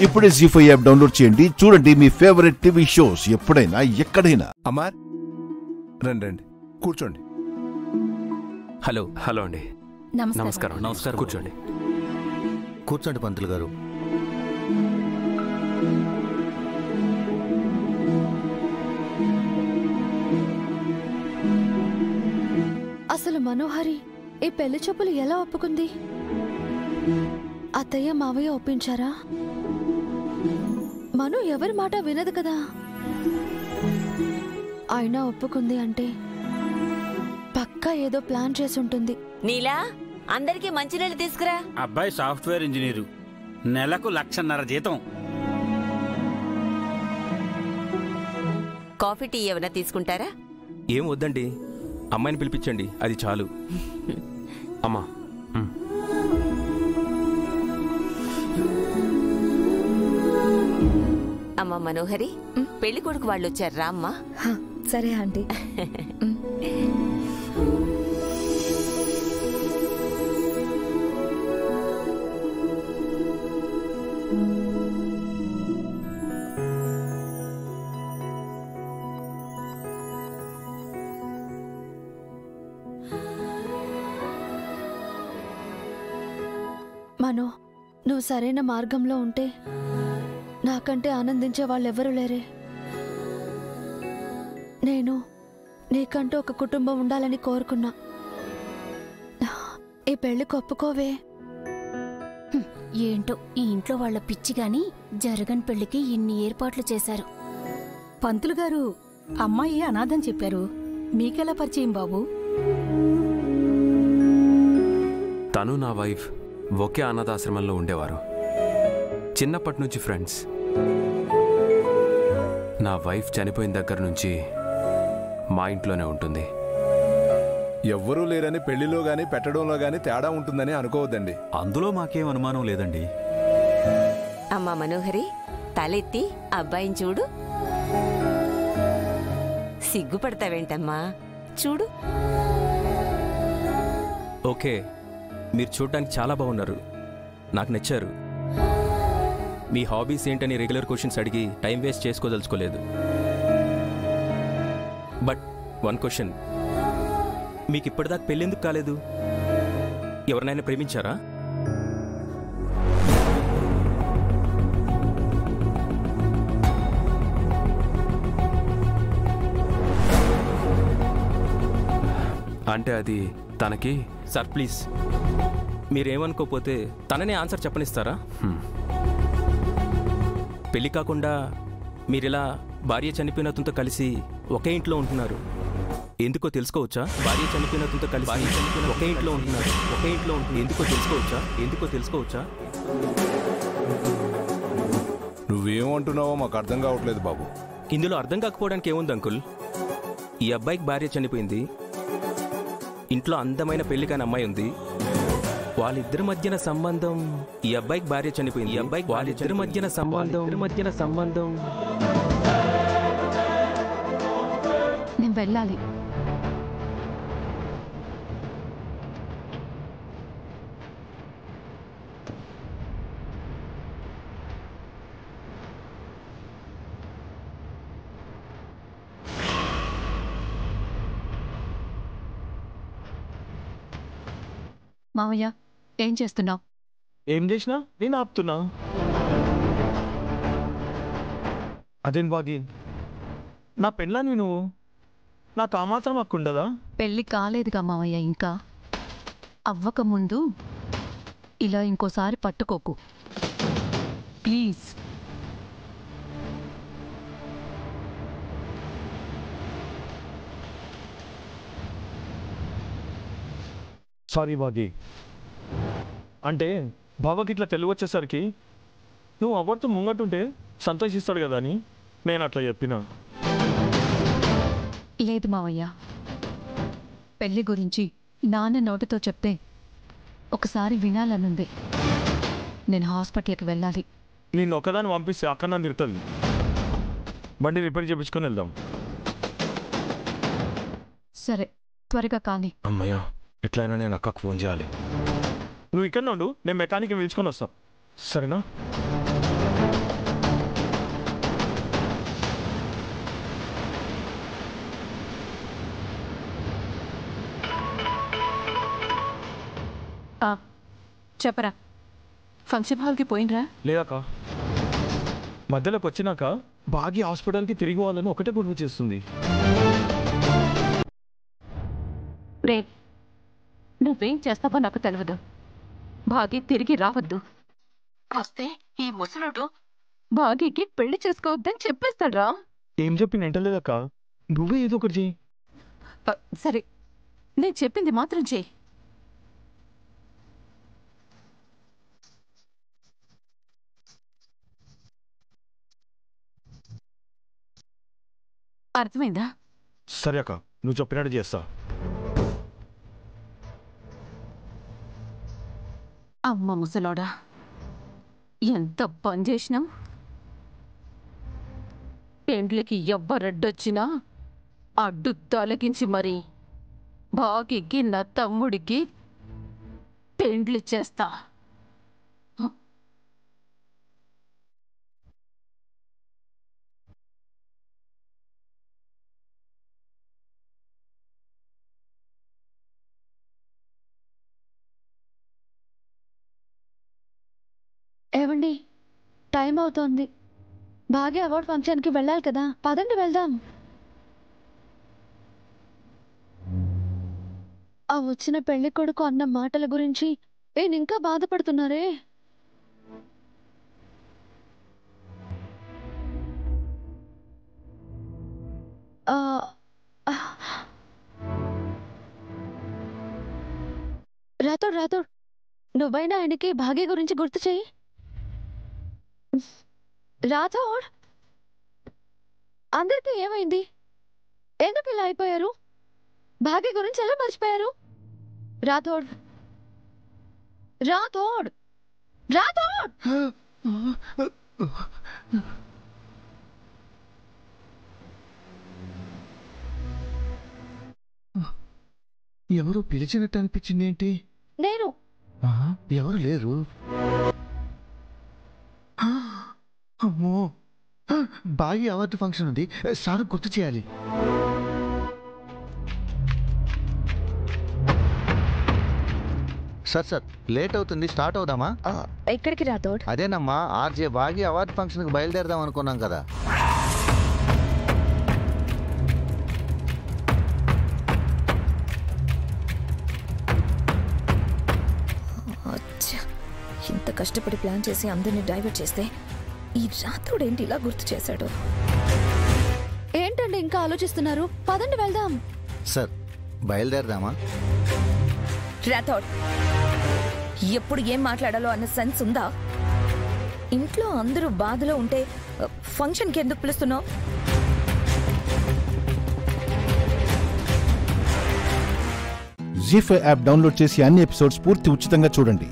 ఇప్పుడే జీ5 app download చేయండి. చూడండి మీ ఫేవరెట్ టీవీ షోస్ ఎప్పుడైనా ఎక్కడైనా. అమర్ రండి రండి కూర్చోండి. హలో హలో అండి. నమస్కారం. నమస్కారం. కూర్చోండి కూర్చోండి పంతులు గారు. అసలు మనోహరి ఈ పెళ్లి చూపులు ఎలా ఒప్పుకుంది? అత్తయ్య మావయ్య ఒప్పించారా? మను ఎవరి మాట వినదు కదా. అయినా ఒప్పుకుంది అంటే పక్కా ఏదో ప్లాన్ చేసి ఉంటుంది. నీలా అందరికీ మంచినీళ్ళు తీసుకురా. అబ్బాయి సాఫ్ట్వేర్ ఇంజనీరు, నెలకు 1,50,000 జీతం. కాఫీ టీ ఏమైనా తీసుకుంటారా? ఏం వద్దండి, అమ్మాయిని పిలిపించండి, అది చాలు. అమ్మా అమ్మా మనోహరి, పెళ్లి కొడుకు వాళ్ళు వచ్చారు, రా అమ్మా. సరే ఆంటీ. మనో, నువ్వు సరైన మార్గంలో ఉంటే నాకంటే ఆనందించే వాళ్ళెవరూ లేరే. నేను నీకంటూ ఒక కుటుంబం ఉండాలని కోరుకున్నా. ఈ పెళ్లికి ఒప్పుకోవే. ఏంటో ఈ ఇంట్లో వాళ్ల పిచ్చి గాని జరగని పెళ్లికి ఇన్ని ఏర్పాట్లు చేశారు. పంతులు గారు, అమ్మాయి అనాథని చెప్పారు, మీకెలా పరిచయం బాబు? తను నా వైఫ్ ఒకే అనాథాశ్రమంలో ఉండేవారు. చిన్నప్పటి నుంచి ఫ్రెండ్స్. నా వైఫ్ చనిపోయిన దగ్గర నుంచి మా ఇంట్లోనే ఉంటుంది. ఎవ్వరూ లేరని పెళ్లిలో గాని పెట్టడంలో గాని తేడా ఉంటుందని అనుకోవద్దండి. అందులో మాకేం అనుమానం లేదండి. అమ్మా మనోహరి, తలెత్తి అబ్బాయిని చూడు. సిగ్గుపడతావేంటమ్మా, చూడు. ఓకే, మీరు చూడడానికి చాలా బాగున్నారు, నాకు నచ్చారు. మీ హాబీస్ ఏంటని రెగ్యులర్ క్వశ్చన్స్ అడిగి టైం వేస్ట్ చేసుకోదలుచుకోలేదు. బట్ వన్ క్వశ్చన్, మీకు ఇప్పటిదాకా పెళ్ళెందుకు కాలేదు? ఎవరినైనా ప్రేమించారా? అంటే అది తనకి. సార్ ప్లీజ్, మీరేమనుకోపోతే తననే ఆన్సర్ చెప్పనిస్తారా? పెళ్ళి కాకుండా మీరిలా భార్య చనిపోయిన అతనితో కలిసి ఒకే ఇంట్లో ఉంటున్నారు, ఎందుకో తెలుసుకోవచ్చా? భార్య చనిపోయిన అతనితో కలిసి ఒకే ఇంట్లో ఉంటున్నారు, ఒకే ఇంట్లో ఎందుకో తెలుసుకోవచ్చా? ఎందుకో తెలుసుకోవచ్చా? నువ్వేమంటున్నావో మాకు అర్థం కావట్లేదు బాబు. ఇందులో అర్థం కాకపోవడానికి ఏముంది అంకుల్? ఈ అబ్బాయికి భార్య చనిపోయింది, ఇంట్లో అందమైన పెళ్లి కాని అమ్మాయి ఉంది, వాళ్ళిద్దరి మధ్యన సంబంధం. ఈ అబ్బాయికి భార్య చనిపోయింది, ఈ అబ్బాయికి వాళ్ళిద్దరి మధ్యన సంబంధం. నేను వెళ్ళాలి. మావయ్య, ఏం చేస్తున్నావు? ఏం చేసినా నేను ఆపుతున్నా. అదేం బాగి, నా పెళ్ళాన్ని నువ్వు, నాకు ఆ మాత్రం హక్కు ఉండదా? పెళ్ళి కాలేదుగా మావయ్య, ఇంకా అవ్వకముందు ఇలా ఇంకోసారి పట్టుకోకు ప్లీజ్. సారీ బాగి, అంటే బాబాకి ఇట్లా తెలుగు వచ్చేసరికి నువ్వు ఎవరితో ముంగటుంటే సంతోషిస్తాడు కదా అని నేను అట్లా చెప్పిన. లేదు మావయ్య, పెళ్లి గురించి నాన్న నోటితో చెప్తే ఒకసారి వినాలనుంది. నేను హాస్పిటల్కి వెళ్ళాలి. నేను ఒక్కదాన్ని పంపిస్తే అక్కడ నన్ను తిరుగుతుంది. బండి రిపేర్ చేయించుకొని వెళ్దాం. సరే, త్వరగా కానీ. అమ్మయ్యా, ఎట్లయినా నేను అక్కకు ఫోన్ చేయాలి. నువ్వు ఇక్కడ నుండు, నేను మెకానిక్ పిలుచుకొని వస్తా, సరేనా? చెప్పరా, ఫంక్షన్ హాల్కి పోయినరా? లేదక్క, మధ్యలోకి వచ్చినాక బాగి హాస్పిటల్కి తిరిగి వాళ్ళని ఒకటే గుర్తు చేస్తుంది. రే, నువ్వేం చేస్తావో నాకు తెలియదు. భాగి తిరిగి రావద్దు. వస్తే ఈ ముసలుడు భాగికి పెళ్లి చేసుకోవద్దని చెప్పేస్తాడ్రా. ఏం చెప్పి నెంటలేదక్క, నువ్వే ఏదో ఒకటి చెయ్యి. సరే, నేను చెప్పింది మాత్రం చెయ్యి. అర్థమైందా? సరే అక్క, నువ్వు చెప్పినట్టు చేస్తా. అమ్మ ముసలోడా, ఎంత పని చేసినాం. పెండ్లికి ఎవ్వరడ్డొచ్చినా అడ్డు తొలగించి మరి భాగికి నా తమ్ముడికి పెండ్లి చేస్తా. ఏవండి, టైం అవుతోంది. భాగ్య అవార్డ్ ఫంక్షన్కి వెళ్ళాలి కదా, పదండి వెళ్దాం. ఆ వచ్చిన పెళ్లి కొడుకు అన్న మాటల గురించి నేను ఇంకా బాధపడుతున్నారే. రాథోడ్, నువ్వైనా ఆయనకి భాగ్య గురించి గుర్తు చెయ్యి. రాథోడ్, అందరికీ ఏమైంది? ఎందుకు ఇలా అయిపోయారు? భాగ్య గురించి ఎలా మర్చిపోయారు? రాథోడ్, ఎవరు పిలిచినట్టు అనిపించింది ఏంటి? నేను. ఎవరు లేరు. అమ్మో, బాగి అవార్డు ఫంక్షన్ ఉంది, సార్ గుర్తు చేయాలి. సార్ లేట్ అవుతుంది, స్టార్ట్ అవుదామా? ఎక్కడికి రాథోడ్? అదేనమ్మా, ఆర్జే బాగి అవార్డు ఫంక్షన్కి బయలుదేరదాం అనుకున్నాం కదా. ఇంత కష్టపడి ప్లాన్ చేసి అందరినీ డైవర్ట్ చేస్తే ఈ రాత్రుడు ఏంటి ఇలా గుర్తు చేశాడు? ఏంటండి ఇంకా ఆలోచిస్తున్నారు? పదండి వెళ్దాం. సార్ బయలుదేరదామా? రాథోడ్, ఎప్పుడు ఏం మాట్లాడాలో అన్న సెన్స్ ఉందా? ఇంట్లో అందరూ బాధలో ఉంటే ఫంక్షన్కి ఎందుకు పిలుస్తున్నావు? జీ5 యాప్ డౌన్లోడ్ చేసి అన్ని ఎపిసోడ్స్ పూర్తి ఉచితంగా చూడండి.